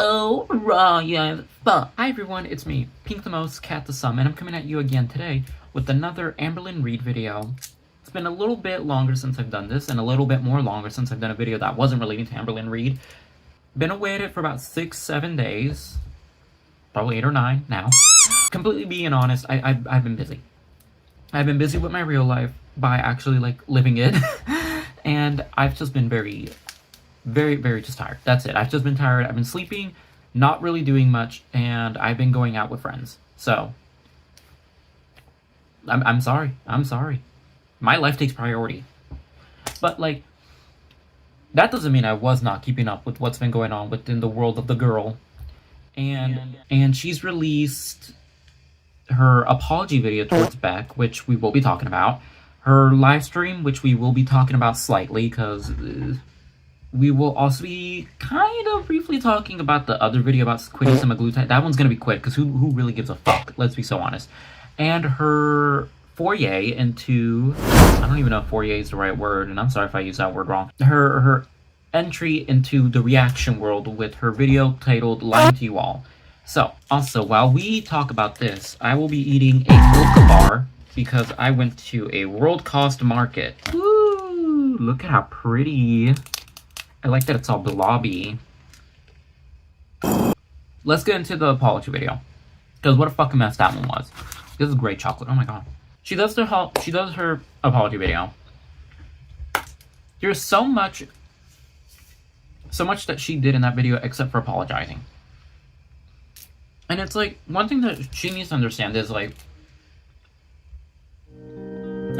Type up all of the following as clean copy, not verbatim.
so Ryan. But hi everyone, it's me, Pink the Most, Cat the Sum, and I'm coming at you again today with another Amberlynn Reid video. It's been a little bit longer since I've done this, and a little bit more longer since I've done a video that wasn't relating to Amberlynn Reid. Been away at it for about 6-7 days, probably 8 or 9 now. Completely being honest, I've been busy. I've been busy with my real life by actually living it, and I've just been very just tired. That's it. I've just been tired. I've been sleeping, not really doing much, and I've been going out with friends. So I'm sorry. I'm sorry. My life takes priority. But that doesn't mean I was not keeping up with what's been going on within the world of the girl. And she's released her apology video towards Beck, which we will be talking about. Her live stream, which we will be talking about slightly, because we will also be kind of briefly talking about the other video about quitting semaglutide. That one's going to be quick, because who really gives a fuck? Let's be so honest. And her foray into... I don't even know if foray is the right word, and I'm sorry if I use that word wrong. Her entry into the reaction world with her video titled Lying to You All. So, also, while we talk about this, I will be eating a Milka bar because I went to a World Cost Market. Woo! Look at how pretty. I like that it's all blobby. Let's get into the apology video, because what a fucking mess that one was. This is great chocolate. Oh my god. She does her apology video. There's so much that she did in that video except for apologizing. And it's one thing that she needs to understand is an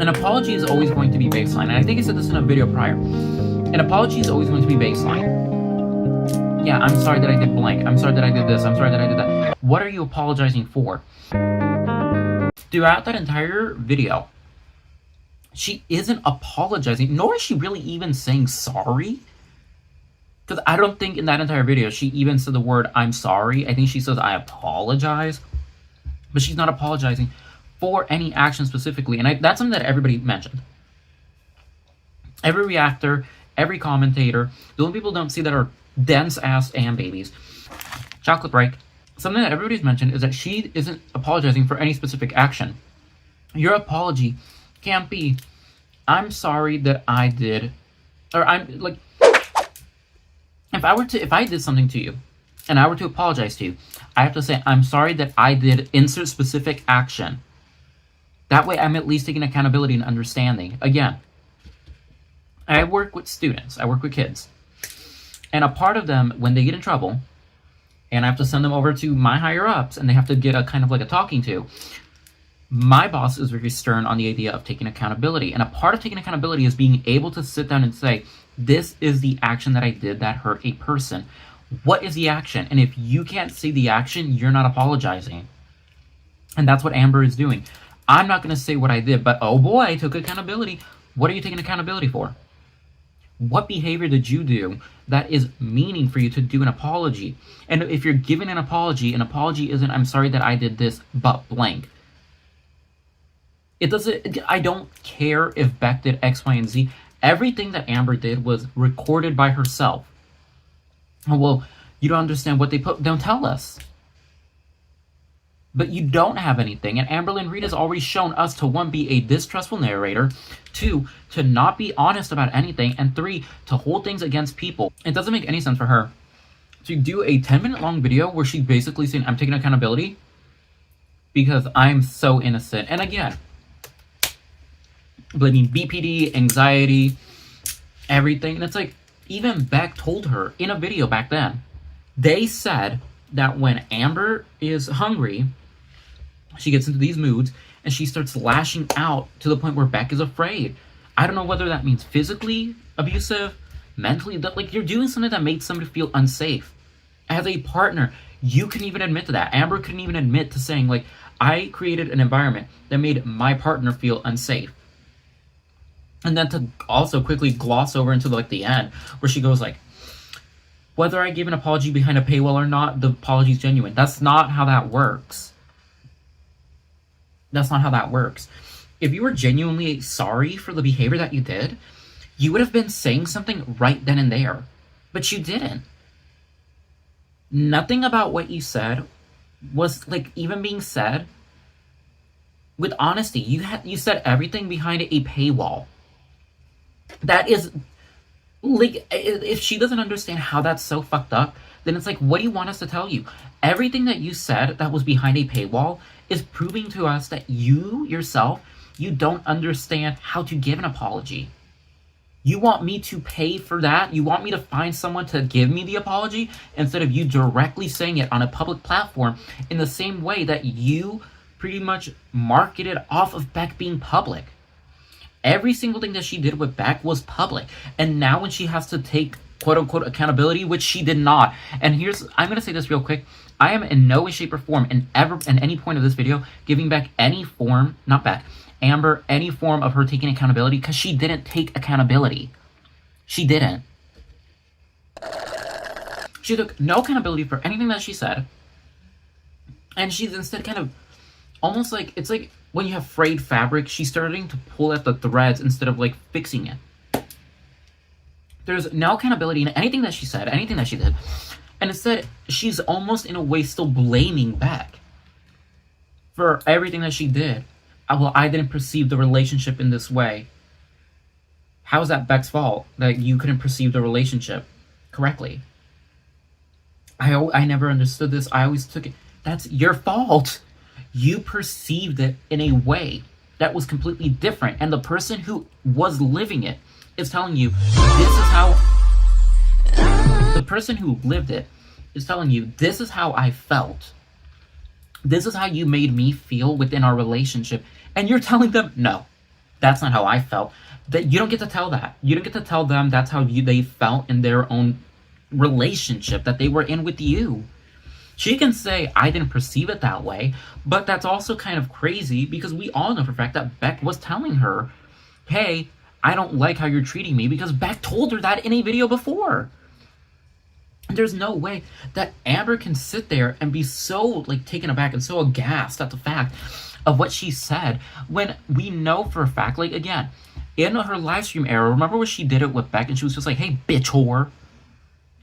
apology is always going to be baseline. And I think I said this in a video prior. An apology is always going to be baseline. Yeah, I'm sorry that I did blank. I'm sorry that I did this. I'm sorry that I did that. What are you apologizing for? Throughout that entire video, she isn't apologizing, nor is she really even saying sorry. Because I don't think in that entire video she even said the word I'm sorry. I think she says I apologize. But she's not apologizing for any action specifically. And that's something that everybody mentioned. Every reactor, every commentator, the only people don't see that are dense-ass and babies. Chocolate break. Something that everybody's mentioned is that she isn't apologizing for any specific action. Your apology can't be, I'm sorry that I did, or I'm if I did something to you, and I were to apologize to you, I have to say, I'm sorry that I did insert specific action. That way I'm at least taking accountability and understanding. Again, I work with students. I work with kids. And a part of them, when they get in trouble, and I have to send them over to my higher-ups, and they have to get a kind of a talking to, my boss is very stern on the idea of taking accountability. And a part of taking accountability is being able to sit down and say, this is the action that I did that hurt a person. What is the action? And if you can't see the action, you're not apologizing. And that's what Amber is doing. I'm not going to say what I did, but oh boy, I took accountability. What are you taking accountability for? What behavior did you do that is meaning for you to do an apology? And if you're giving an apology isn't, I'm sorry that I did this, but blank. It doesn't, I don't care if Beck did X, Y, and Z. Everything that Amber did was recorded by herself. Well, you don't understand what they put, don't tell us. But you don't have anything, and Amberlynn Reid has already shown us to 1, be a distrustful narrator, 2, to not be honest about anything, and 3, to hold things against people. It doesn't make any sense for her to do a 10-minute long video where she's basically saying, I'm taking accountability because I'm so innocent. And again, blaming BPD, anxiety, everything. And it's even Beck told her in a video back then, they said that when Amber is hungry, she gets into these moods and she starts lashing out to the point where Beck is afraid. I don't know whether that means physically abusive, mentally, you're doing something that makes somebody feel unsafe. As a partner, you can even admit to that. Amber couldn't even admit to saying, I created an environment that made my partner feel unsafe. And then to also quickly gloss over into the end, where she goes whether I give an apology behind a paywall or not, the apology is genuine. That's not how that works. That's not how that works. If you were genuinely sorry for the behavior that you did, you would have been saying something right then and there. But you didn't. Nothing about what you said was like even being said with honesty. You said everything behind a paywall. That is like, if she doesn't understand how that's so fucked up, then it's like, what do you want us to tell you? Everything that you said that was behind a paywall is proving to us that you yourself, you don't understand how to give an apology. You want me to pay for that? You want me to find someone to give me the apology instead of you directly saying it on a public platform in the same way that you pretty much marketed off of Beck being public. Every single thing that she did with Beck was public. And now when she has to take quote unquote accountability, which she did not. And I'm going to say this real quick. I am in no way, shape, or form in any point of this video giving Beck any form, not Beck, Amber, any form of her taking accountability, because she didn't take accountability. She didn't. She took no accountability for anything that she said. And she's instead kind of almost like, it's like when you have frayed fabric, she's starting to pull at the threads instead of like fixing it. There's no accountability in anything that she said, anything that she did. And instead, she's almost in a way still blaming Beck for everything that she did. Well, I didn't perceive the relationship in this way. How is that Beck's fault that you couldn't perceive the relationship correctly? I never understood this. I always took it. That's your fault. You perceived it in a way that was completely different. And the person who was living it is telling you, this is how... The person who lived it is telling you, this is how I felt. This is how you made me feel within our relationship. And you're telling them, no, that's not how I felt. That you don't get to tell that. You don't get to tell them that's how they felt in their own relationship that they were in with you. She can say, I didn't perceive it that way, but that's also kind of crazy because we all know for a fact that Beck was telling her, hey, I don't like how you're treating me, because Beck told her that in a video before. There's no way that Amber can sit there and be so like taken aback and so aghast at the fact of what she said when we know for a fact, like again, in her live stream era, remember when she did it with Beck and she was just like, hey, bitch whore.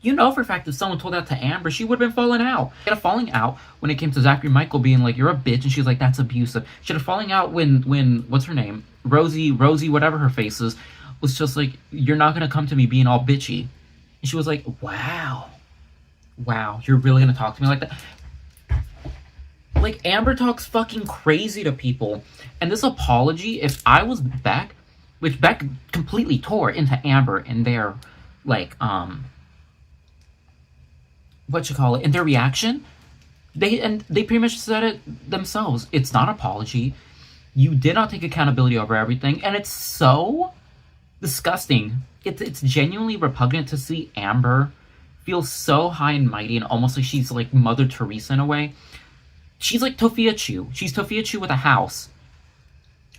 You know for a fact if someone told that to Amber, she would have been falling out. She had a falling out when it came to Zachary Michael being like, you're a bitch, and she's like, that's abusive. She had a falling out when what's her name? Rosie, whatever her face is, was just like, you're not gonna come to me being all bitchy. And she was like, wow, you're really gonna talk to me like that? Like, Amber talks fucking crazy to people. And this apology, if I was Beck, which Beck completely tore into Amber in their, like, in their reaction, they pretty much said it themselves. It's not an apology. You did not take accountability over everything, and it's so disgusting. It's genuinely repugnant to see Amber feel so high and mighty and almost like she's like Mother Teresa in a way. She's like Tofia Chu. She's Tofia Chu with a house.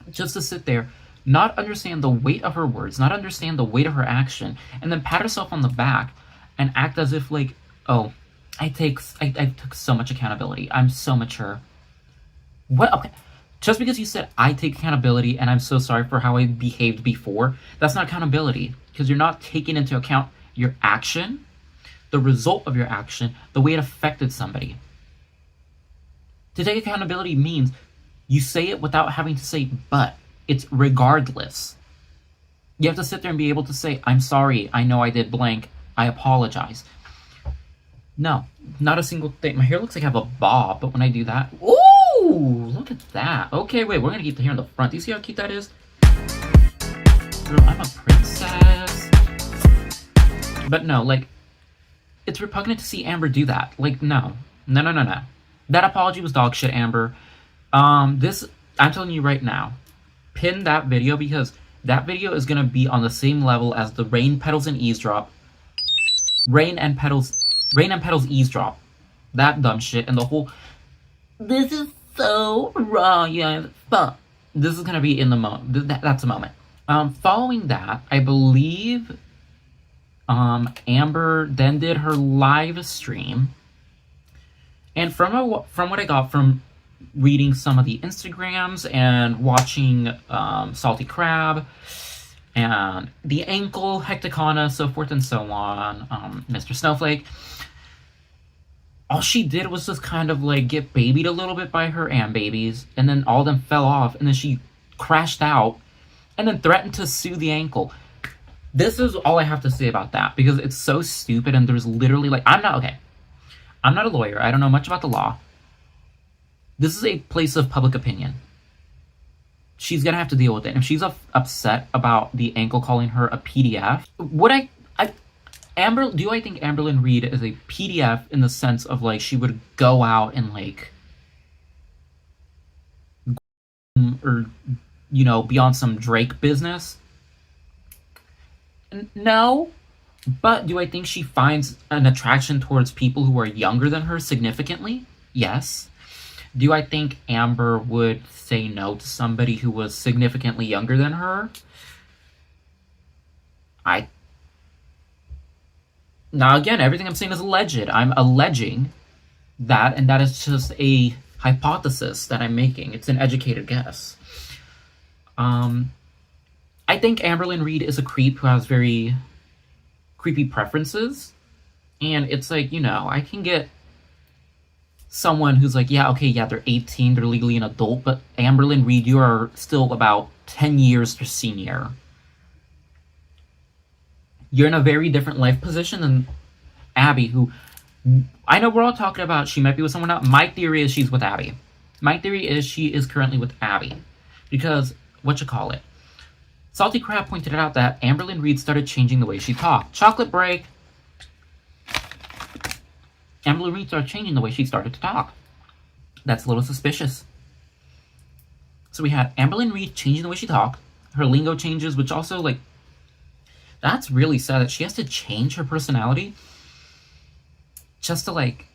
Just to sit there, not understand the weight of her words, not understand the weight of her action, and then pat herself on the back and act as if like, oh, I took so much accountability. I'm so mature. What? Okay. Just because you said I take accountability and I'm so sorry for how I behaved before, that's not accountability, because you're not taking into account your action, the result of your action, the way it affected somebody. To take accountability means you say it without having to say but. It's regardless. You have to sit there and be able to say, I'm sorry, I know I did blank, I apologize. No, not a single thing. My hair looks like I have a bob, but when I do that, ooh, look at that. Okay, wait, we're gonna keep the hair in the front. Do you see how cute that is? Girl, I'm a princess. But no, like, it's repugnant to see Amber do that. Like, no. That apology was dog shit, Amber. I'm telling you right now, pin that video, because that video is gonna be on the same level as the Rain, Petals, and Eavesdrop. Rain and Petals Eavesdrop. That dumb shit, and the whole, this is so wrong, yeah, but this is gonna be in the moment. That's a moment. Following that, I believe Amber then did her live stream, and from what I got from reading some of the Instagrams and watching Salty Crab and the Ankle, Hecticana, so forth and so on, Mr. Snowflake, all she did was just kind of like get babied a little bit by her Am babies, and then all of them fell off, and then she crashed out, and then threatened to sue the ankle. This is all I have to say about that, because it's so stupid, and there's literally like, I'm not a lawyer, I don't know much about the law. This is a place of public opinion. She's gonna have to deal with it. If she's upset about the ankle calling her a PDF, do I think Amberlynn Reid is a PDF in the sense of like she would go out and like, or be on some Drake business? No. But do I think she finds an attraction towards people who are younger than her significantly? Yes. Do I think Amber would say no to somebody who was significantly younger than her? Now again, everything I'm saying is alleged. I'm alleging that, and that is just a hypothesis that I'm making. It's an educated guess. I think Amberlynn Reid is a creep who has very creepy preferences. And it's like, I can get someone who's like, yeah, okay, yeah, they're 18, they're legally an adult, but Amberlynn Reid, you are still about 10 years their senior. You're in a very different life position than Abby, who I know we're all talking about she might be with someone else. My theory is she's with Abby. My theory is she is currently with Abby. Because, Salty Crab pointed out that Amberlynn Reid started changing the way she talked. Chocolate break. Amberlynn Reid started changing the way she started to talk. That's a little suspicious. So we had Amberlynn Reid changing the way she talked. Her lingo changes, which also, like, that's really sad that she has to change her personality just to, like,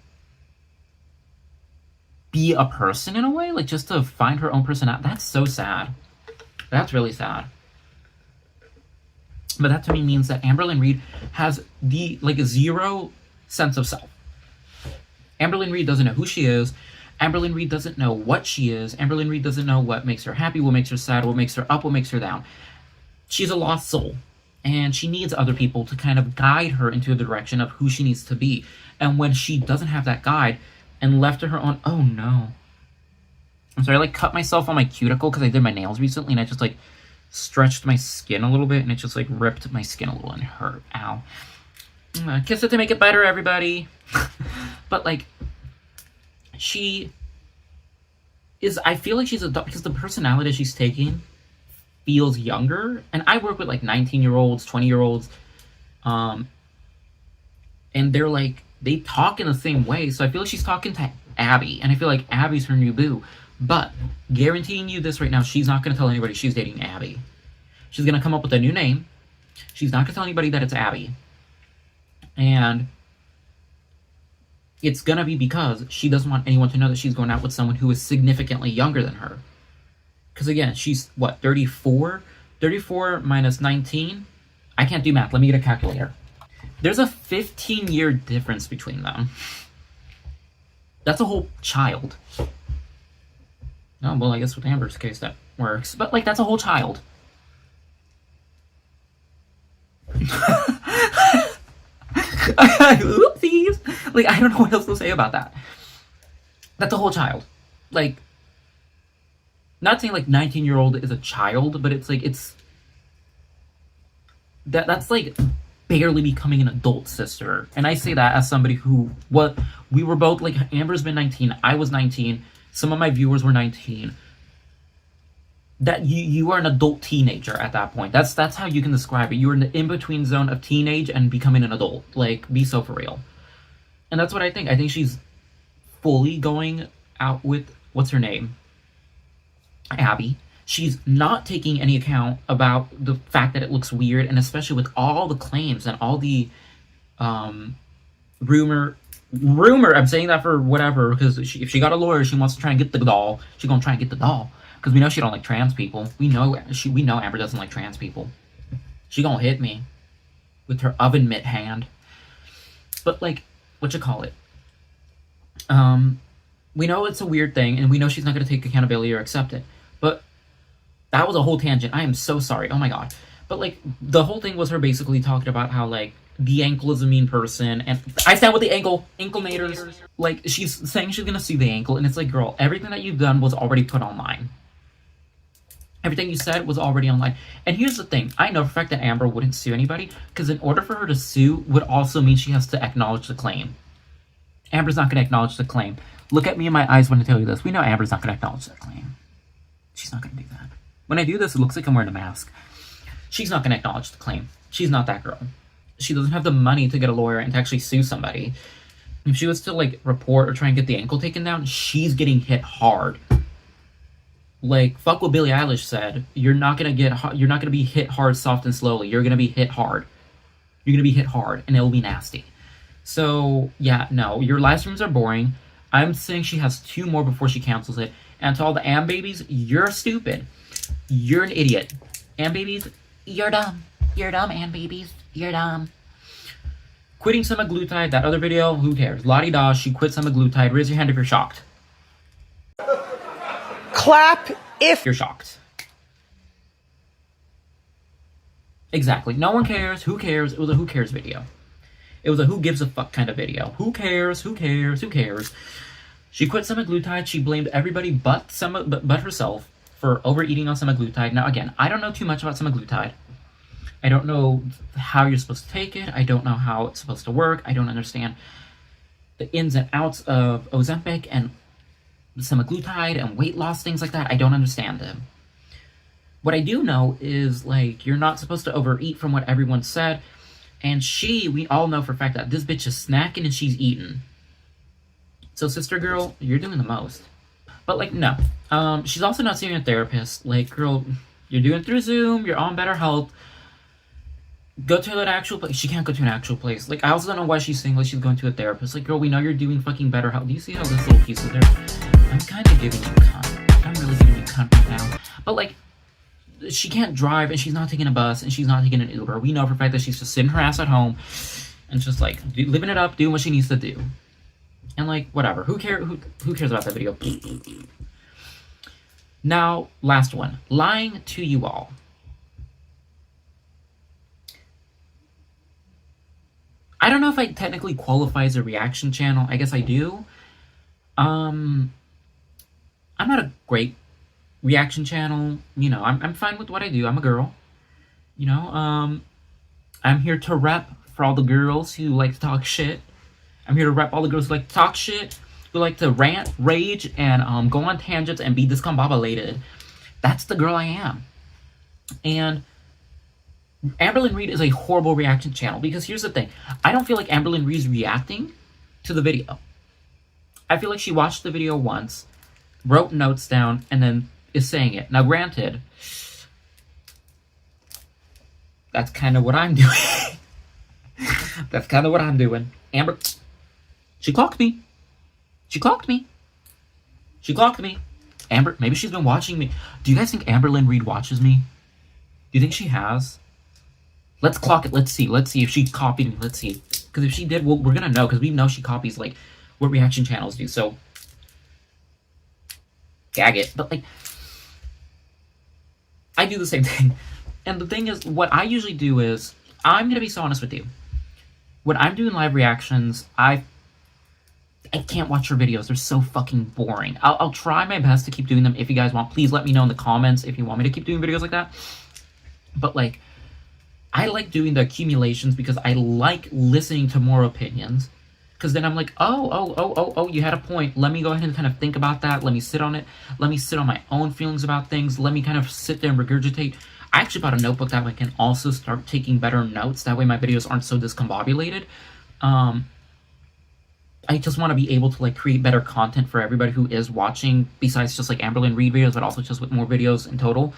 be a person in a way. Like, just to find her own personality. That's so sad. That's really sad. But that to me means that Amberlynn Reid has zero sense of self. Amberlynn Reid doesn't know who she is. Amberlynn Reid doesn't know what she is. Amberlynn Reid doesn't know what makes her happy, what makes her sad, what makes her up, what makes her down. She's a lost soul. And she needs other people to kind of guide her into the direction of who she needs to be. And when she doesn't have that guide and left to her own, oh no. I'm sorry, I cut myself on my cuticle because I did my nails recently and I just stretched my skin a little bit and it just ripped my skin a little and hurt. Ow. Kiss it to make it better, everybody. But she is, I feel like she's because the personality she's taking feels younger. And I work with 19-year-olds, 20-year-olds. And they're they talk in the same way. So I feel like she's talking to Abby. And I feel like Abby's her new boo. But guaranteeing you this right now, she's not going to tell anybody she's dating Abby. She's going to come up with a new name. She's not going to tell anybody that it's Abby. And it's going to be because she doesn't want anyone to know that she's going out with someone who is significantly younger than her. Because again, she's, 34? 34 minus 19? I can't do math. Let me get a calculator. There's a 15-year difference between them. That's a whole child. Oh, well, I guess with Amber's case that works. But, that's a whole child. Oopsies! I don't know what else to say about that. That's a whole child. Not saying, 19-year-old is a child, but it's... That's, barely becoming an adult sister. And I say that as somebody who... we were both, Amber's been 19, I was 19... Some of my viewers were 19. That you are an adult teenager at that point. That's how you can describe it. You're in the in-between zone of teenage and becoming an adult. Be so for real. And that's what I think. I think she's fully going out with, what's her name? Abby. She's not taking any account about the fact that it looks weird, and especially with all the claims and all the rumor, I'm saying that for whatever, because if she got a lawyer, she wants to try and get the doll. She's gonna try and get the doll, because we know she don't like trans people. We know Amber doesn't like trans people. She gonna hit me with her oven mitt hand. But we know it's a weird thing, and we know she's not gonna take accountability or accept it. But that was a whole tangent. I am so sorry. Oh my god. But, like, the whole thing was her basically talking about how, like, the ankle is a mean person, and I stand with the ankle naters. Like, she's saying she's gonna sue the ankle, and it's like, girl, everything that you've done was already put online. Everything you said was already online. And here's the thing, I know for a fact that Amber wouldn't sue anybody, because in order for her to sue would also mean she has to acknowledge the claim. Amber's not gonna acknowledge the claim. Look at me in my eyes when I tell you this. We know Amber's not gonna acknowledge that claim. She's not gonna do that. When I do this, it looks like I'm wearing a mask. She's not gonna acknowledge the claim. She's not that girl. She doesn't have the money to get a lawyer and to actually sue somebody. If she was to, like, report or try and get the ankle taken down, she's getting hit hard. Like, fuck what Billie Eilish said. You're not gonna be hit hard, soft, and slowly. You're gonna be hit hard. You're gonna be hit hard, and it'll be nasty. So, yeah, no, your live streams are boring. I'm saying she has 2 more before she cancels it. And to all the Am babies, you're stupid. You're an idiot. Am babies, you're dumb. You're dumb, Am babies. You're dumb. Quitting semaglutide, that other video, who cares? La-di-da, she quit semaglutide. Raise your hand if you're shocked. Clap if you're shocked. Exactly. No one cares. Who cares? It was a who cares video. It was a who gives a fuck kind of video. Who cares? Who cares? Who cares? She quit semaglutide. She blamed everybody but herself for overeating on semaglutide. Now, again, I don't know too much about semaglutide. I don't know how you're supposed to take it. I don't know how it's supposed to work. I don't understand the ins and outs of Ozempic and semaglutide and weight loss, things like that. I don't understand them. What I do know is, like, you're not supposed to overeat from what everyone said. And we all know for a fact that this bitch is snacking and she's eating. So, sister girl, you're doing the most. But, like, no. She's also not seeing a therapist. Like, girl, you're doing it through Zoom. You're on BetterHelp. Go to an actual place. She can't go to an actual place. Like, I also don't know why she's saying, like, she's going to a therapist. Like, girl, we know you're doing fucking BetterHelp. Do you see how this little piece is there? I'm kind of giving you cunt. I'm really giving you cunt right now. But, like, she can't drive, and she's not taking a bus, and she's not taking an Uber. We know for a fact that she's just sitting her ass at home and just, like, living it up, doing what she needs to do. And, like, whatever. Who cares about that video? Now, last one. Lying to you all. I don't know if I technically qualify as a reaction channel. I guess I do. I'm not a great reaction channel. You know, I'm fine with what I do. I'm a girl. You know, I'm here to rep for all the girls who like to talk shit. I'm here to rep all the girls who like to talk shit, who like to rant, rage, and go on tangents and be discombobulated. That's the girl I am. And Amberlynn Reid is a horrible reaction channel because here's the thing. I don't feel like Amberlynn Reid's reacting to the video. I feel like she watched the video once, wrote notes down, and then is saying it. Now, granted, that's kind of what I'm doing. That's kind of what I'm doing. Amber, she clocked me. She clocked me. She clocked me. Amber, maybe she's been watching me. Do you guys think Amberlynn Reid watches me? Do you think she has? Let's clock it. Let's see. Let's see if she copied me. Let's see. Because if she did, we're going to know. Because we know she copies, like, what reaction channels do. So, gag it. But, like, I do the same thing. And the thing is, what I usually do is, I'm going to be so honest with you. When I'm doing live reactions, I can't watch your videos. They're so fucking boring. I'll try my best to keep doing them if you guys want. Please let me know in the comments if you want me to keep doing videos like that. But, like, I like doing the accumulations because I like listening to more opinions. Because then I'm like, oh, you had a point. Let me go ahead and kind of think about that. Let me sit on it. Let me sit on my own feelings about things. Let me kind of sit there and regurgitate. I actually bought a notebook that way I can also start taking better notes. That way my videos aren't so discombobulated. I just want to be able to, like, create better content for everybody who is watching, besides just, like, Amberlynn Reid videos, but also just with more videos in total.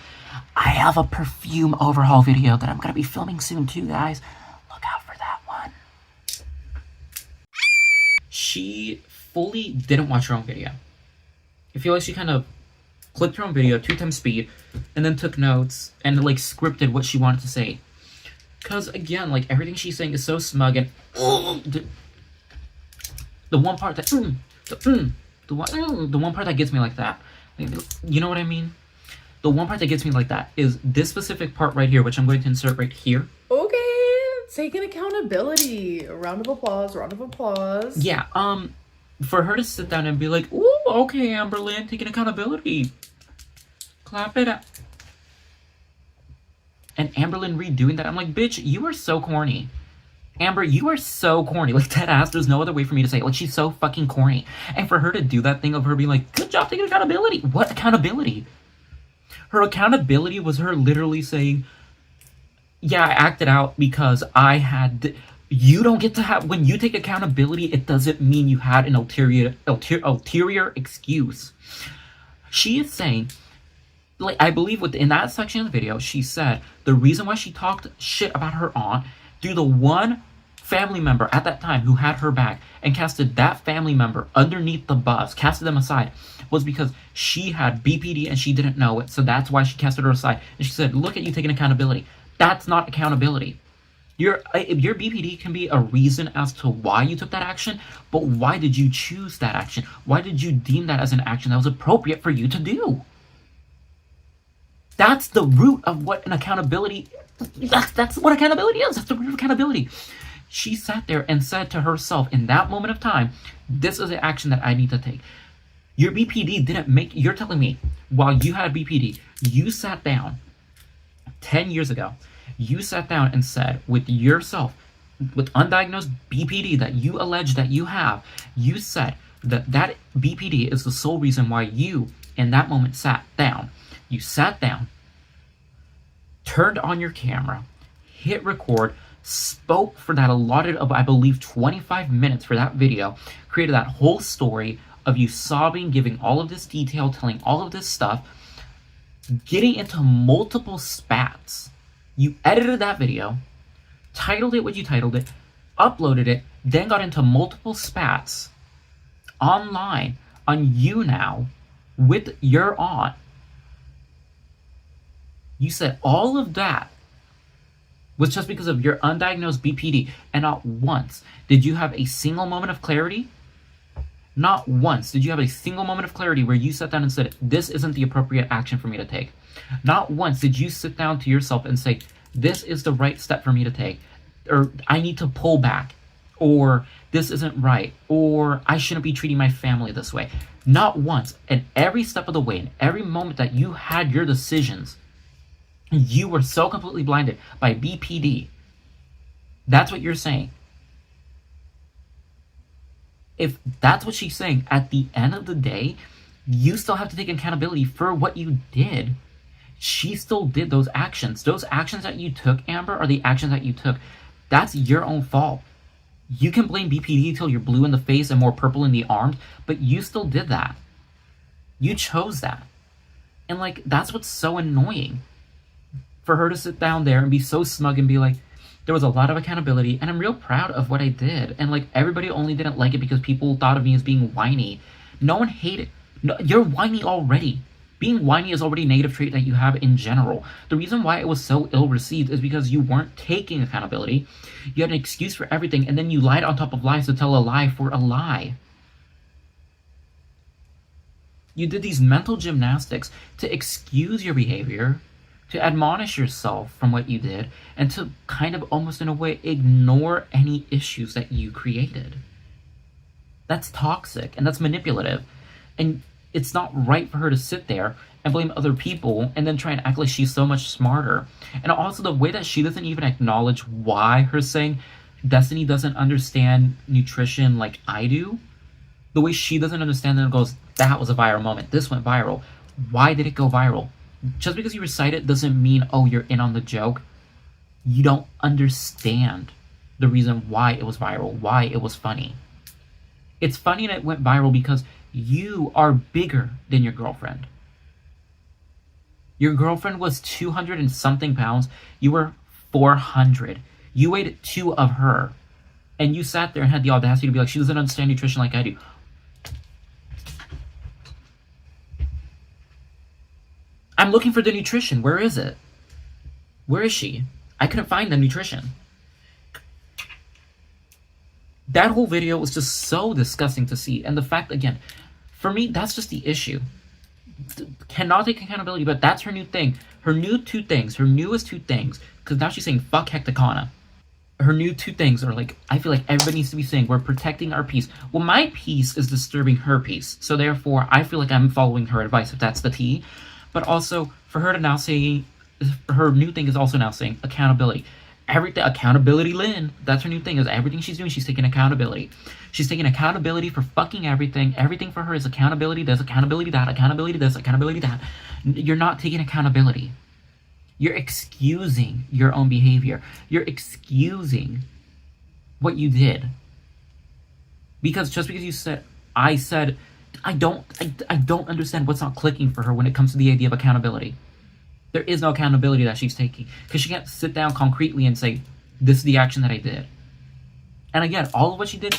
I have a perfume overhaul video that I'm going to be filming soon, too, guys. Look out for that one. She fully didn't watch her own video. I feel like she kind of clicked her own video 2x speed, and then took notes, and, like, scripted what she wanted to say. Because, again, like, everything she's saying is so smug, and the one part that the one part that gets me like that, you know what I mean? The one part that gets me like that is this specific part right here, which I'm going to insert right here. Okay, taking accountability. A round of applause, round of applause. Yeah, for her to sit down and be like, ooh, okay, Amberlynn, taking accountability. Clap it up. And Amberlynn Reid doing that, I'm like, bitch, you are so corny. Amber, you are so corny. Like, dead ass, there's no other way for me to say it. Like, she's so fucking corny. And for her to do that thing of her being like, good job taking accountability. What accountability? Her accountability was her literally saying, yeah, I acted out because I had... You don't get to have... When you take accountability, it doesn't mean you had an ulterior excuse. She is saying... Like, I believe in that section of the video, she said the reason why she talked shit about her aunt through the one family member at that time who had her back and casted that family member underneath the bus, casted them aside, was because she had BPD and she didn't know it. So that's why she casted her aside. And she said, look at you taking accountability. That's not accountability. Your BPD can be a reason as to why you took that action, but why did you choose that action? Why did you deem that as an action that was appropriate for you to do? That's the root of what an accountability... That's what accountability is. That's the root of accountability. She sat there and said to herself in that moment of time, this is the action that I need to take. Your BPD didn't make... You're telling me, while you had BPD, you sat down 10 years ago, you sat down and said with yourself, with undiagnosed BPD that you allege that you have, you said that that BPD is the sole reason why you, in that moment, sat down. You sat down, turned on your camera, hit record, spoke for that allotted of, I believe, 25 minutes for that video, created that whole story of you sobbing, giving all of this detail, telling all of this stuff, getting into multiple spats. You edited that video, titled it what you titled it, uploaded it, then got into multiple spats online on YouNow with your aunt. You said all of that was just because of your undiagnosed BPD, and not once did you have a single moment of clarity. Not once did you have a single moment of clarity where you sat down and said, this isn't the appropriate action for me to take. Not once did you sit down to yourself and say, this is the right step for me to take, or I need to pull back, or this isn't right, or I shouldn't be treating my family this way. Not once. And every step of the way, in every moment that you had your decisions, you were so completely blinded by BPD. That's what you're saying. If that's what she's saying, at the end of the day, you still have to take accountability for what you did. She still did those actions. Those actions that you took, Amber, are the actions that you took. That's your own fault. You can blame BPD till you're blue in the face and more purple in the arms, but you still did that. You chose that. And, like, that's what's so annoying. For her to sit down there and be so smug and be like, there was a lot of accountability, and I'm real proud of what I did. And, like, everybody only didn't like it because people thought of me as being whiny. No one hated... No, you're whiny already. Being whiny is already a negative trait that you have in general. The reason why it was so ill-received is because you weren't taking accountability. You had an excuse for everything, and then you lied on top of lies to tell a lie for a lie. You did these mental gymnastics to excuse your behavior, to admonish yourself from what you did, and to kind of almost in a way ignore any issues that you created. That's toxic, and that's manipulative. And it's not right for her to sit there and blame other people and then try and act like she's so much smarter. And also the way that she doesn't even acknowledge why her saying Destiny doesn't understand nutrition like I do. The way she doesn't understand it goes, that was a viral moment. This went viral. Why did it go viral? Just because you recite it doesn't mean, oh, you're in on the joke. You don't understand the reason why it was viral, why it was funny. It's funny and it went viral because you are bigger than your girlfriend. Your girlfriend was 200 and something pounds. You were 400. You weighed 2 of her. And you sat there and had the audacity to be like, she doesn't understand nutrition like I do. I'm looking for the nutrition. Where is it? Where is she? I couldn't find the nutrition. That whole video was just so disgusting to see. And the fact, again, for me, that's just the issue. cannot take accountability, but that's her new thing. Her new two things, her newest two things, because now she's saying fuck Hecticana. Her new two things are like, I feel like everybody needs to be saying we're protecting our peace. Well, my peace is disturbing her peace, so therefore I feel like I'm following her advice if that's the tea. But also for her to now say, her new thing is also now saying accountability. Everything, accountability, Lynn. That's her new thing. Is everything she's doing, she's taking accountability. She's taking accountability for fucking everything. Everything for her is accountability. This, accountability, that, accountability, this, accountability, that. You're not taking accountability. You're excusing your own behavior. You're excusing what you did. Because just because you said, I don't understand what's not clicking for her when it comes to the idea of accountability. There is no accountability that she's taking. Because she can't sit down concretely and say, this is the action that I did. And again, all of what she did,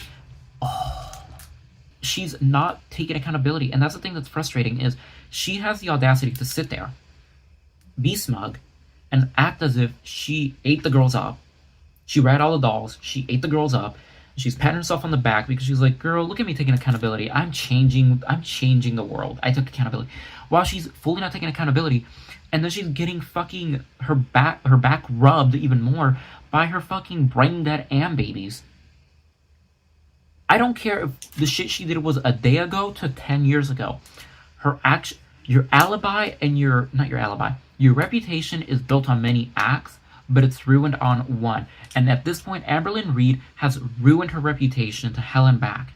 she's not taking accountability. And that's the thing that's frustrating is she has the audacity to sit there, be smug, and act as if she ate the girls up. She read all the dolls. She ate the girls up. She's patting herself on the back because she's like, girl, look at me taking accountability. I'm changing the world. I took accountability. While she's fully not taking accountability, and then she's getting fucking her back rubbed even more by her fucking brain dead babies. I don't care if the shit she did was a day ago to 10 years ago. Her action, your alibi and your reputation is built on many acts, but it's ruined on one. And at this point, Amberlynn Reid has ruined her reputation to hell and back.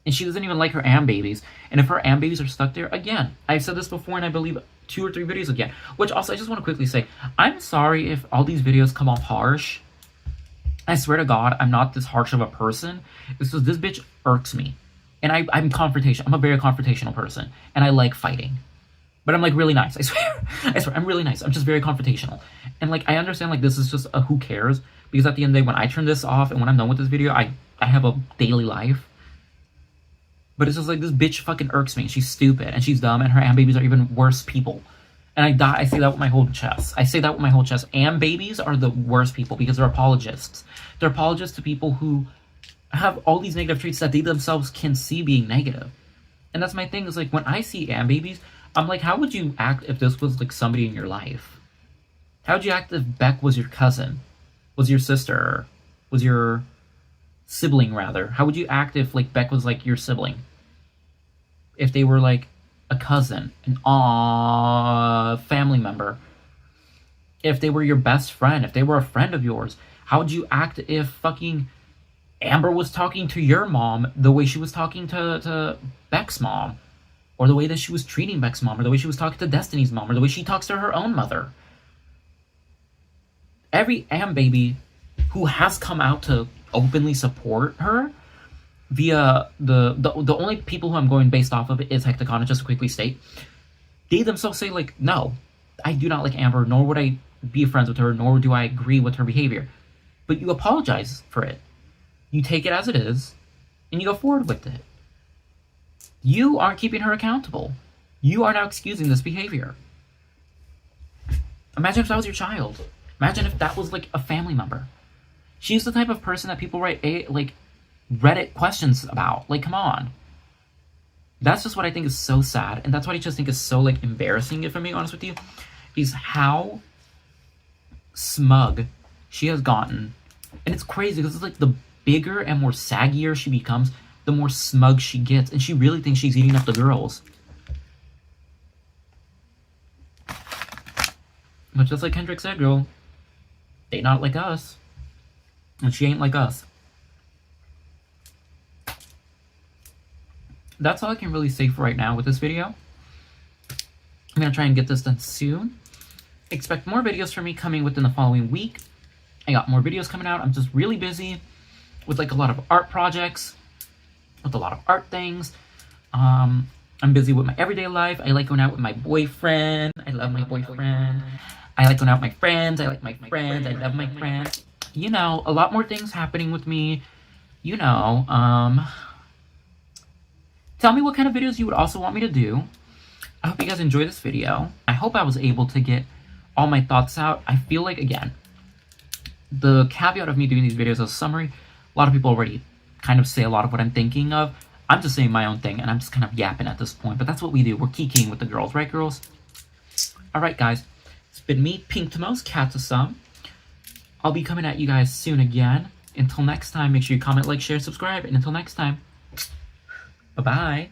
And she doesn't even like her babies. And if her babies are stuck there, again, I've said this before and I believe 2 or 3 videos again. Which also, I just want to quickly say, I'm sorry if all these videos come off harsh. I swear to God, I'm not this harsh of a person. It's just this bitch irks me. And I'm confrontational. I'm a very confrontational person. And I like fighting. But I'm like really nice. I swear, I'm really nice. I'm just very confrontational. And like, I understand like this is just a who cares. Because at the end of the day, when I turn this off and when I'm done with this video, I have a daily life. But it's just like this bitch fucking irks me. She's stupid and she's dumb and her babies are even worse people. And I say that with my whole chest. Babies are the worst people because they're apologists. They're apologists to people who have all these negative traits that they themselves can see being negative. And that's my thing is like when I see babies, I'm like, how would you act if this was like somebody in your life? How would you act if Beck was your cousin? Was your sister? Was your sibling rather? How would you act if like Beck was like your sibling? If they were like a cousin, an family member, if they were your best friend, if they were a friend of yours, how would you act if fucking Amber was talking to your mom the way she was talking to Beck's mom, or the way that she was treating Beck's mom, or the way she was talking to Destiny's mom, or the way she talks to her own mother? Every baby who has come out to openly support her via the only people who I'm going based off of is Hecticana, just to quickly state, they themselves say like, no, I do not like Amber, nor would I be friends with her, nor do I agree with her behavior. But you apologize for it. You take it as it is, and you go forward with it. You aren't keeping her accountable. You are now excusing this behavior. Imagine if that was your child. Imagine if that was like a family member. She's the type of person that people write like Reddit questions about. Like, come on. That's just what I think is so sad, and that's what I just think is so like embarrassing, if I'm being honest with you, is how smug she has gotten. And it's crazy because it's like the bigger and more saggier she becomes, the more smug she gets, and she really thinks she's eating up the girls. But just like Kendrick said, girl, they not like us, and she ain't like us. That's all I can really say for right now with this video. I'm going to try and get this done soon. Expect more videos from me coming within the following week. I got more videos coming out. I'm just really busy with like a lot of art projects, with a lot of art things. I'm busy with my everyday life. I like going out with my boyfriend. I love my boyfriend. I like going out with my friends. I like my friends. I love my friends. You know, a lot more things happening with me. You know, tell me what kind of videos you would also want me to do. I hope you guys enjoyed this video. I hope I was able to get all my thoughts out. I feel like, again, the caveat of me doing these videos as a summary, a lot of people already kind of say a lot of what I'm thinking of. I'm just saying my own thing, and I'm just kind of yapping at this point. But that's what we do. We're kikiing with the girls, right, girls? All right, guys. It's been me, Pink Tomos, Katasum. I'll be coming at you guys soon again. Until next time, make sure you comment, like, share, subscribe. And until next time, bye-bye.